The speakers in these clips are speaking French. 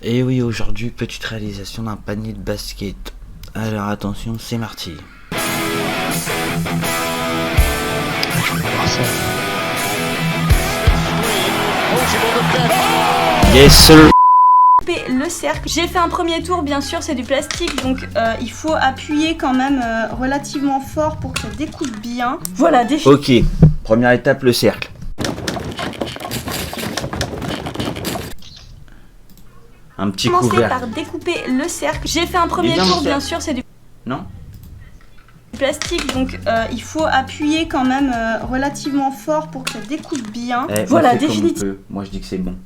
Et oui, aujourd'hui, petite réalisation d'un panier de basket. Alors attention, c'est parti. Yes sir. Le cercle. J'ai fait un premier tour, bien sûr, c'est du plastique, donc il faut appuyer quand même relativement fort pour que ça découpe bien. Voilà, Ok, première étape, le cercle. Un petit Commencer couvert. par découper le cercle. J'ai fait un premier tour, bien sûr, c'est du Non? plastique, donc il faut appuyer quand même relativement fort pour que ça découpe bien. Voilà, définitivement. Moi je dis que c'est bon.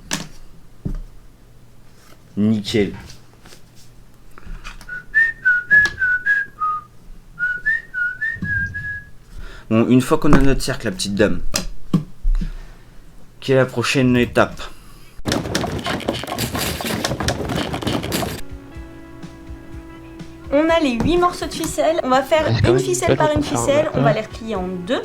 Nickel. Bon, une fois qu'on a notre cercle, la petite dame, quelle est la prochaine étape? On a les 8 morceaux de ficelle. On va faire une ficelle par une ficelle. On va les replier en deux.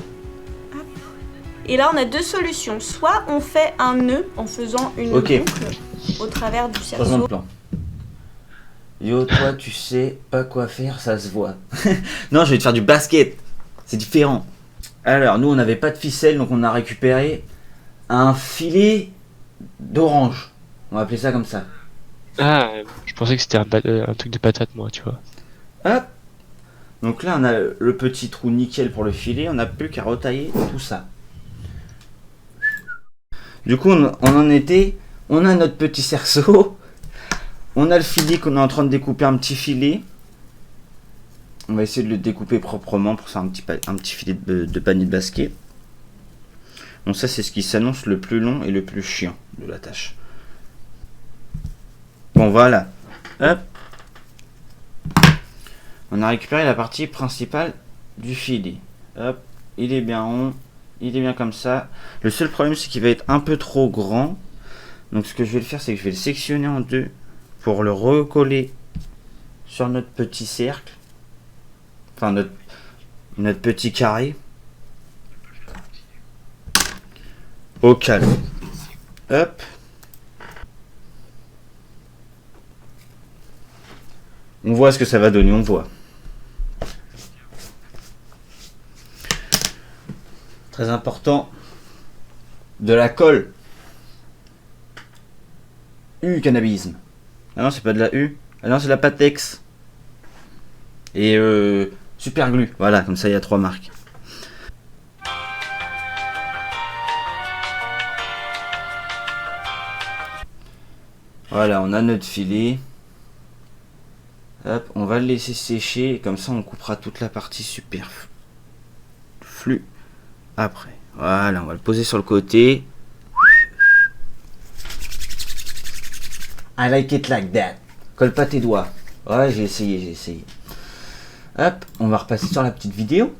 Et là, on a deux solutions. Soit on fait un nœud en faisant une boucle au travers du cerceau. Yo, toi, tu sais pas quoi faire, ça se voit. Non, je vais te faire du basket. C'est différent. Alors, nous, on n'avait pas de ficelle, donc on a récupéré un filet d'orange. On va appeler ça comme ça. Ah, je pensais que c'était un truc de patate, moi, tu vois. Hop. Donc là, on a le petit trou nickel pour le filet. On n'a plus qu'à retailler tout ça. Du coup, on en était. On a notre petit cerceau. On a le filet qu'on est en train de découper, un petit filet. On va essayer de le découper proprement pour faire un petit filet de panier de basket. Donc ça, c'est ce qui s'annonce le plus long et le plus chiant de la tâche. Bon, voilà. Hop. On a récupéré la partie principale du filet. Hop. Il est bien rond. Il est bien comme ça. Le seul problème, c'est qu'il va être un peu trop grand. Donc ce que je vais le faire, c'est que je vais le sectionner en deux pour le recoller sur notre petit cercle. Enfin, notre petit carré. Au calme. Hop. On voit ce que ça va donner, on voit. Très important. De la colle. Cannabisme. Ah non, c'est pas de la U. Ah non, c'est de la Patex. Et super glue. Voilà, comme ça il y a 3 marques. Voilà, on a notre filet. Hop, on va le laisser sécher. Comme ça, on coupera toute la partie superflue après. Voilà, on va le poser sur le côté. I like it like that. Colle pas tes doigts. Ouais, j'ai essayé. Hop, on va repasser sur la petite vidéo.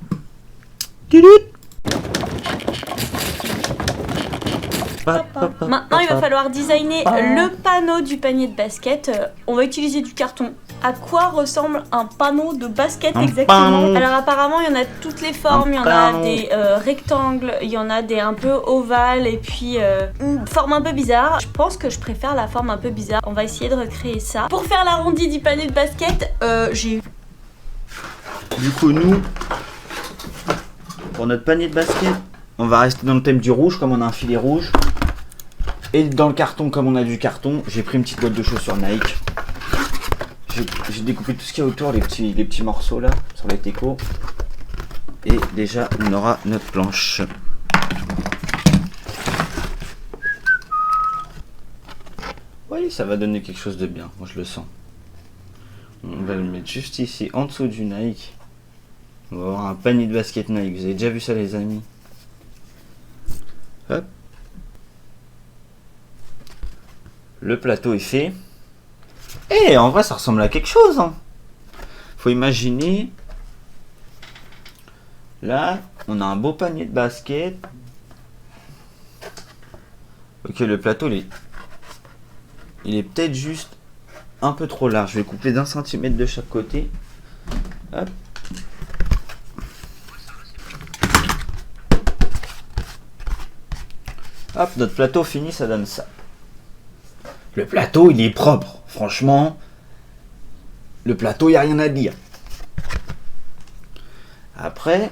Maintenant, il va falloir designer le panneau du panier de basket. On va utiliser du carton. À quoi ressemble un panneau de basket exactement? Alors apparemment, il y en a toutes les formes. Il y en a des rectangles, il y en a des un peu ovales et puis une forme un peu bizarre. Je pense que je préfère la forme un peu bizarre. On va essayer de recréer ça. Pour faire l'arrondi du panier de basket, j'ai... Du coup, nous, pour notre panier de basket, on va rester dans le thème du rouge, comme on a un filet rouge. Et dans le carton, comme on a du carton, j'ai pris une petite boîte de chaussures Nike. J'ai découpé tout ce qu'il y a autour, les petits morceaux là, sur les técos. Et déjà, on aura notre planche. Oui, ça va donner quelque chose de bien, moi je le sens. On va le mettre juste ici, en dessous du Nike. On va avoir un panier de basket Nike. Vous avez déjà vu ça, les amis? Hop. Le plateau est fait. Et en vrai, ça ressemble à quelque chose. Hein. Faut imaginer. Là, on a un beau panier de basket. Ok, le plateau, il est peut-être juste un peu trop large. Je vais couper d'1 centimètre de chaque côté. Hop. Hop, notre plateau fini, ça donne ça. Le plateau, il est propre. Franchement, le plateau, il n'y a rien à dire. Après,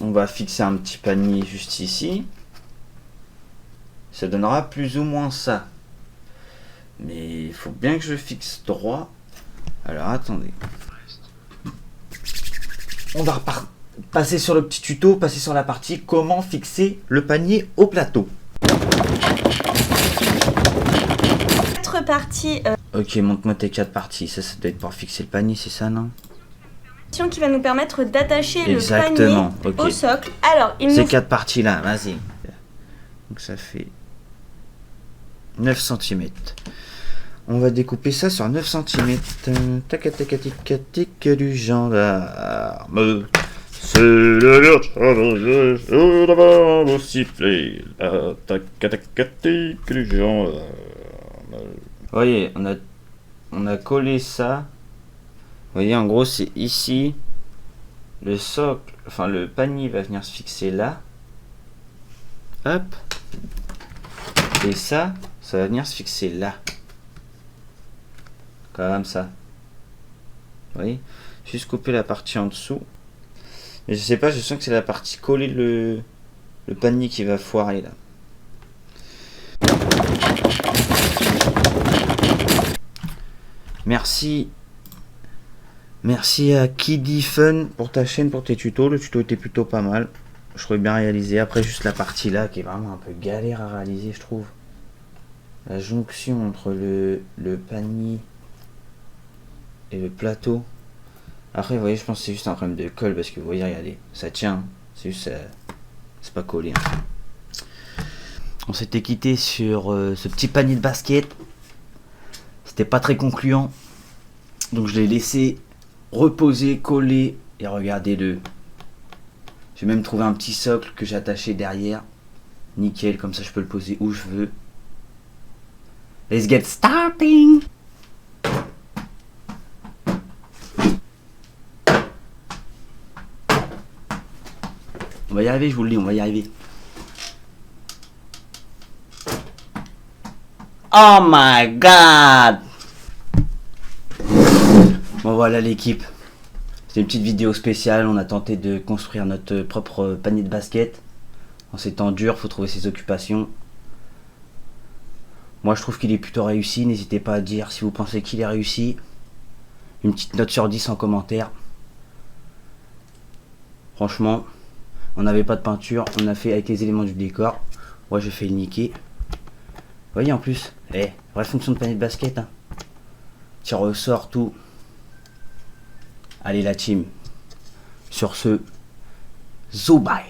on va fixer un petit panier juste ici. Ça donnera plus ou moins ça. Mais il faut bien que je fixe droit. Alors attendez. On va passer sur le petit tuto, passer sur la partie comment fixer le panier au plateau. Quatre parties. Ok, montre-moi tes 4 parties. Ça doit être pour fixer le panier, c'est ça, non? Qui va nous permettre d'attacher le Exactement, panier ok. au socle. Alors, il Ces nous 4 parties là, vas-y. Donc ça fait 9 cm. On va découper ça sur 9 cm. Tac du gendarme. C'est le d'avoir au sifflet. Tac du gendarme. Vous voyez, on a collé ça. Vous voyez, en gros, c'est ici. Le socle, enfin le panier va venir se fixer là. Hop. Et ça va venir se fixer là. Comme ça. Vous voyez? Juste couper la partie en dessous. Mais je sais pas, je sens que c'est la partie collée le panier qui va foirer là. Merci à Kiddy Fun pour ta chaîne, pour tes tutos. Le tuto était plutôt pas mal. Je trouvais bien réalisé. Après, juste la partie là qui est vraiment un peu galère à réaliser, je trouve. La jonction entre le panier et le plateau. Après, vous voyez, je pense que c'est juste un problème de colle parce que vous voyez, regardez, ça tient. C'est juste, c'est pas collé. On s'était quitté sur ce petit panier de basket. C'était pas très concluant. Donc, je l'ai laissé reposer, coller et regardez-le. J'ai même trouvé un petit socle que j'ai attaché derrière. Nickel, comme ça je peux le poser où je veux. Let's get starting. On va y arriver, je vous le dis, on va y arriver. Oh my god. Bon voilà l'équipe. C'est une petite vidéo spéciale, on a tenté de construire notre propre panier de basket. En ces temps durs, faut trouver ses occupations. Moi je trouve qu'il est plutôt réussi, n'hésitez pas à dire si vous pensez qu'il est réussi. Une petite note sur 10 en commentaire. Franchement, on n'avait pas de peinture, on a fait avec les éléments du décor. Moi j'ai fait le niquer. Vous voyez en plus, vraie fonction de panier de basket. Hein. Tir au sort, tout. Allez la team. Sur ce, zo bye.